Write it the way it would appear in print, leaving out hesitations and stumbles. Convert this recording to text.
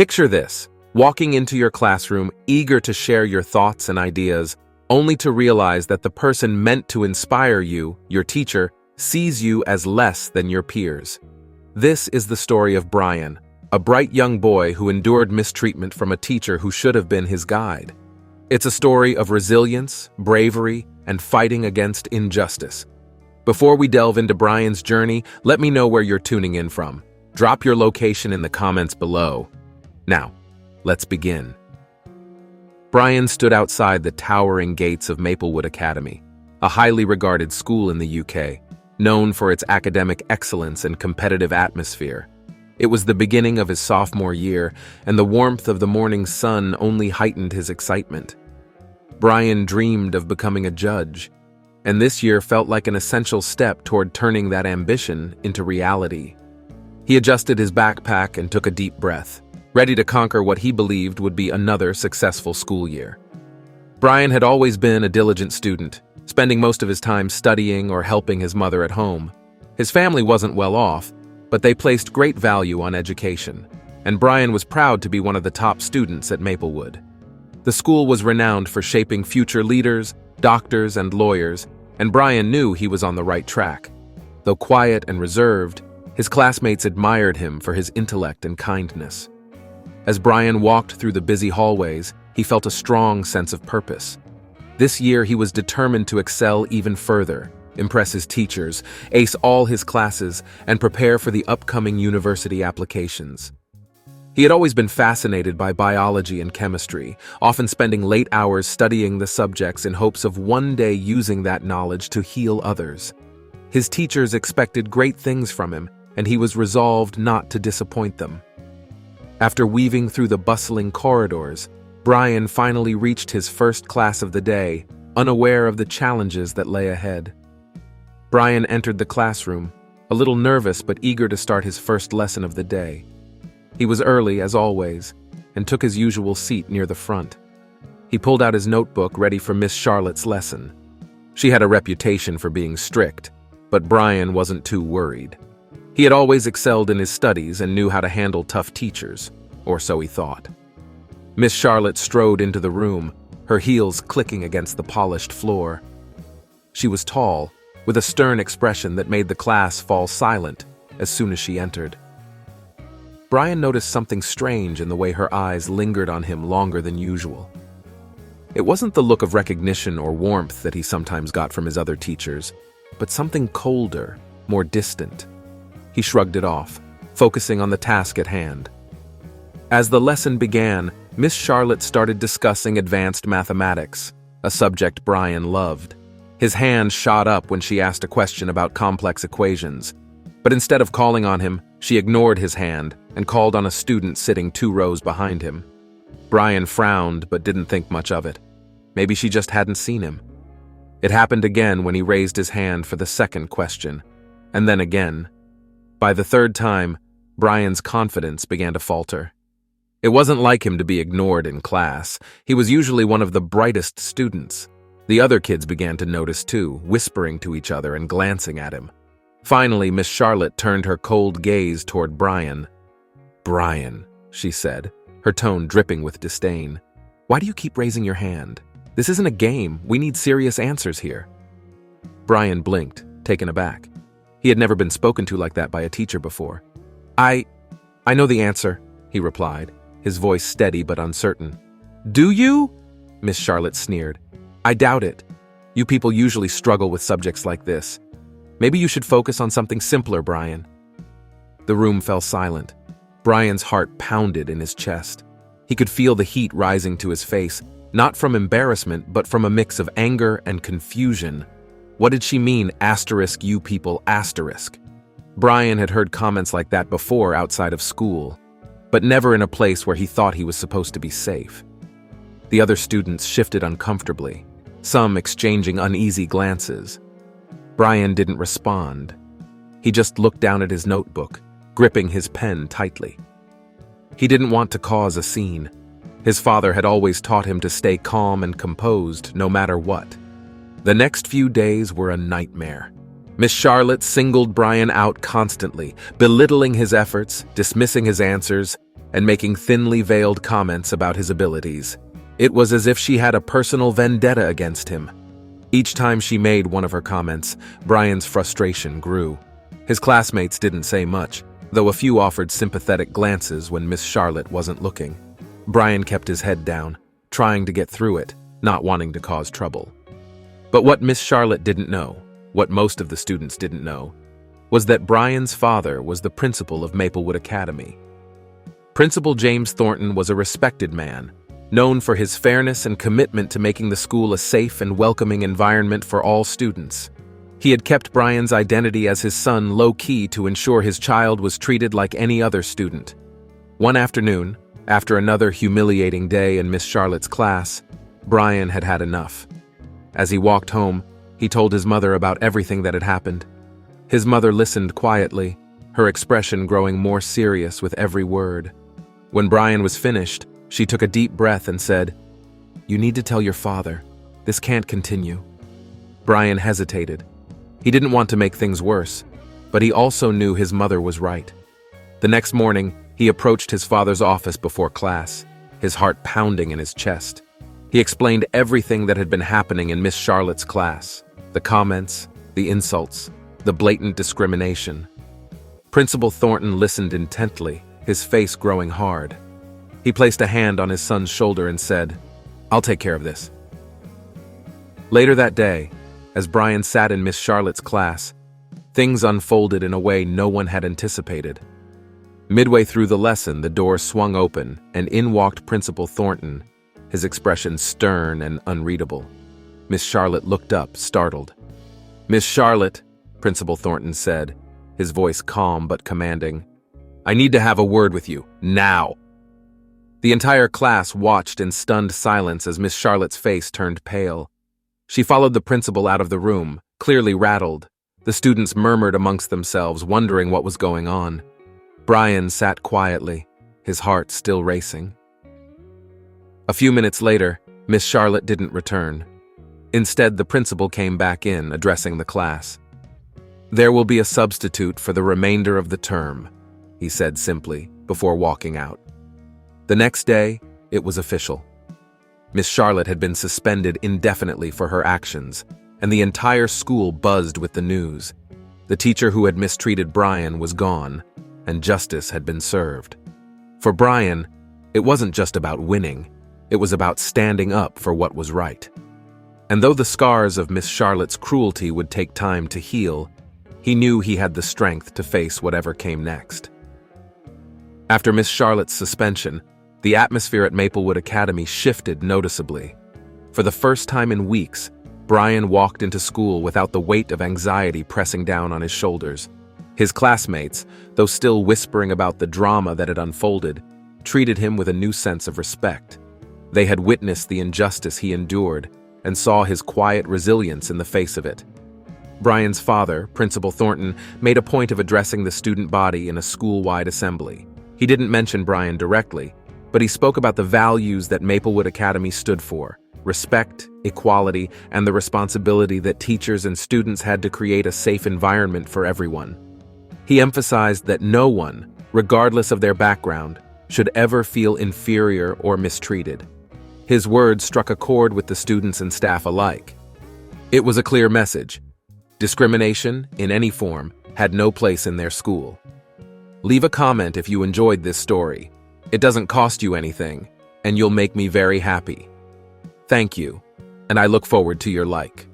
Picture this, walking into your classroom, eager to share your thoughts and ideas, only to realize that the person meant to inspire you, your teacher, sees you as less than your peers. This is the story of Brian, a bright young boy who endured mistreatment from a teacher who should have been his guide. It's a story of resilience, bravery, and fighting against injustice. Before we delve into Brian's journey, let me know where you're tuning in from. Drop your location in the comments below. Now, let's begin. Brian stood outside the towering gates of Maplewood Academy, a highly regarded school in the UK, known for its academic excellence and competitive atmosphere. It was the beginning of his sophomore year, and the warmth of the morning sun only heightened his excitement. Brian dreamed of becoming a judge, and this year felt like an essential step toward turning that ambition into reality. He adjusted his backpack and took a deep breath, ready to conquer what he believed would be another successful school year. Brian had always been a diligent student, spending most of his time studying or helping his mother at home. His family wasn't well off, but they placed great value on education, and Brian was proud to be one of the top students at Maplewood. The school was renowned for shaping future leaders, doctors, and lawyers, and Brian knew he was on the right track. Though quiet and reserved, his classmates admired him for his intellect and kindness. As Brian walked through the busy hallways, he felt a strong sense of purpose. This year he was determined to excel even further, impress his teachers, ace all his classes, and prepare for the upcoming university applications. He had always been fascinated by biology and chemistry, often spending late hours studying the subjects in hopes of one day using that knowledge to heal others. His teachers expected great things from him, and he was resolved not to disappoint them. After weaving through the bustling corridors, Brian finally reached his first class of the day, unaware of the challenges that lay ahead. Brian entered the classroom, a little nervous but eager to start his first lesson of the day. He was early, as always, and took his usual seat near the front. He pulled out his notebook ready for Miss Charlotte's lesson. She had a reputation for being strict, but Brian wasn't too worried. He had always excelled in his studies and knew how to handle tough teachers, or so he thought. Miss Charlotte strode into the room, her heels clicking against the polished floor. She was tall, with a stern expression that made the class fall silent as soon as she entered. Brian noticed something strange in the way her eyes lingered on him longer than usual. It wasn't the look of recognition or warmth that he sometimes got from his other teachers, but something colder, more distant. He shrugged it off, focusing on the task at hand. As the lesson began, Miss Charlotte started discussing advanced mathematics, a subject Brian loved. His hand shot up when she asked a question about complex equations, but instead of calling on him, she ignored his hand and called on a student sitting 2 rows behind him. Brian frowned but didn't think much of it. Maybe she just hadn't seen him. It happened again when he raised his hand for the second question, and then again. By the third time, Brian's confidence began to falter. It wasn't like him to be ignored in class. He was usually one of the brightest students. The other kids began to notice too, whispering to each other and glancing at him. Finally, Miss Charlotte turned her cold gaze toward Brian. "Brian," she said, her tone dripping with disdain. "Why do you keep raising your hand? This isn't a game. We need serious answers here." Brian blinked, taken aback. He had never been spoken to like that by a teacher before. I know the answer," he replied, his voice steady but uncertain. "Do you?" Miss Charlotte sneered. "I doubt it. You people usually struggle with subjects like this. Maybe you should focus on something simpler, Brian." The room fell silent. Brian's heart pounded in his chest. He could feel the heat rising to his face, not from embarrassment, but from a mix of anger and confusion. What did she mean, asterisk, you people, asterisk? Brian had heard comments like that before outside of school, but never in a place where he thought he was supposed to be safe. The other students shifted uncomfortably, some exchanging uneasy glances. Brian didn't respond. He just looked down at his notebook, gripping his pen tightly. He didn't want to cause a scene. His father had always taught him to stay calm and composed no matter what. The next few days were a nightmare. Miss Charlotte singled Brian out constantly, belittling his efforts, dismissing his answers. and making thinly veiled comments about his abilities. It was as if she had a personal vendetta against him. Each time she made one of her comments, Brian's frustration grew. His classmates didn't say much, though a few offered sympathetic glances when Miss Charlotte wasn't looking. Brian kept his head down, trying to get through it, not wanting to cause trouble. But what Miss Charlotte didn't know, what most of the students didn't know, was that Brian's father was the principal of Maplewood Academy. Principal James Thornton was a respected man, known for his fairness and commitment to making the school a safe and welcoming environment for all students. He had kept Brian's identity as his son low-key to ensure his child was treated like any other student. One afternoon, after another humiliating day in Miss Charlotte's class, Brian had had enough. As he walked home, he told his mother about everything that had happened. His mother listened quietly, her expression growing more serious with every word. When Brian was finished, she took a deep breath and said, "You need to tell your father. This can't continue." Brian hesitated. He didn't want to make things worse, but he also knew his mother was right. The next morning, he approached his father's office before class, his heart pounding in his chest. He explained everything that had been happening in Miss Charlotte's class, the comments, the insults, the blatant discrimination. Principal Thornton listened intently, his face growing hard. He placed a hand on his son's shoulder and said, "I'll take care of this." Later that day, as Brian sat in Miss Charlotte's class, things unfolded in a way no one had anticipated. Midway through the lesson, the door swung open, and in walked Principal Thornton, his expression stern and unreadable. Miss Charlotte looked up, startled. "Miss Charlotte," Principal Thornton said, his voice calm but commanding, "I need to have a word with you, now." The entire class watched in stunned silence as Miss Charlotte's face turned pale. She followed the principal out of the room, clearly rattled. The students murmured amongst themselves, wondering what was going on. Brian sat quietly, his heart still racing. A few minutes later, Miss Charlotte didn't return. Instead, the principal came back in, addressing the class. "There will be a substitute for the remainder of the term," he said simply, before walking out. The next day, it was official. Miss Charlotte had been suspended indefinitely for her actions, and the entire school buzzed with the news. The teacher who had mistreated Brian was gone, and justice had been served. For Brian, it wasn't just about winning, it was about standing up for what was right. And though the scars of Miss Charlotte's cruelty would take time to heal, he knew he had the strength to face whatever came next. After Miss Charlotte's suspension, the atmosphere at Maplewood Academy shifted noticeably. For the first time in weeks, Brian walked into school without the weight of anxiety pressing down on his shoulders. His classmates, though still whispering about the drama that had unfolded, treated him with a new sense of respect. They had witnessed the injustice he endured and saw his quiet resilience in the face of it. Brian's father, Principal Thornton, made a point of addressing the student body in a school-wide assembly. He didn't mention Brian directly, but he spoke about the values that Maplewood Academy stood for: respect, equality, and the responsibility that teachers and students had to create a safe environment for everyone. He emphasized that no one, regardless of their background, should ever feel inferior or mistreated. His words struck a chord with the students and staff alike. It was a clear message. Discrimination, in any form, had no place in their school. Leave a comment if you enjoyed this story. It doesn't cost you anything, and you'll make me very happy. Thank you, and I look forward to your like.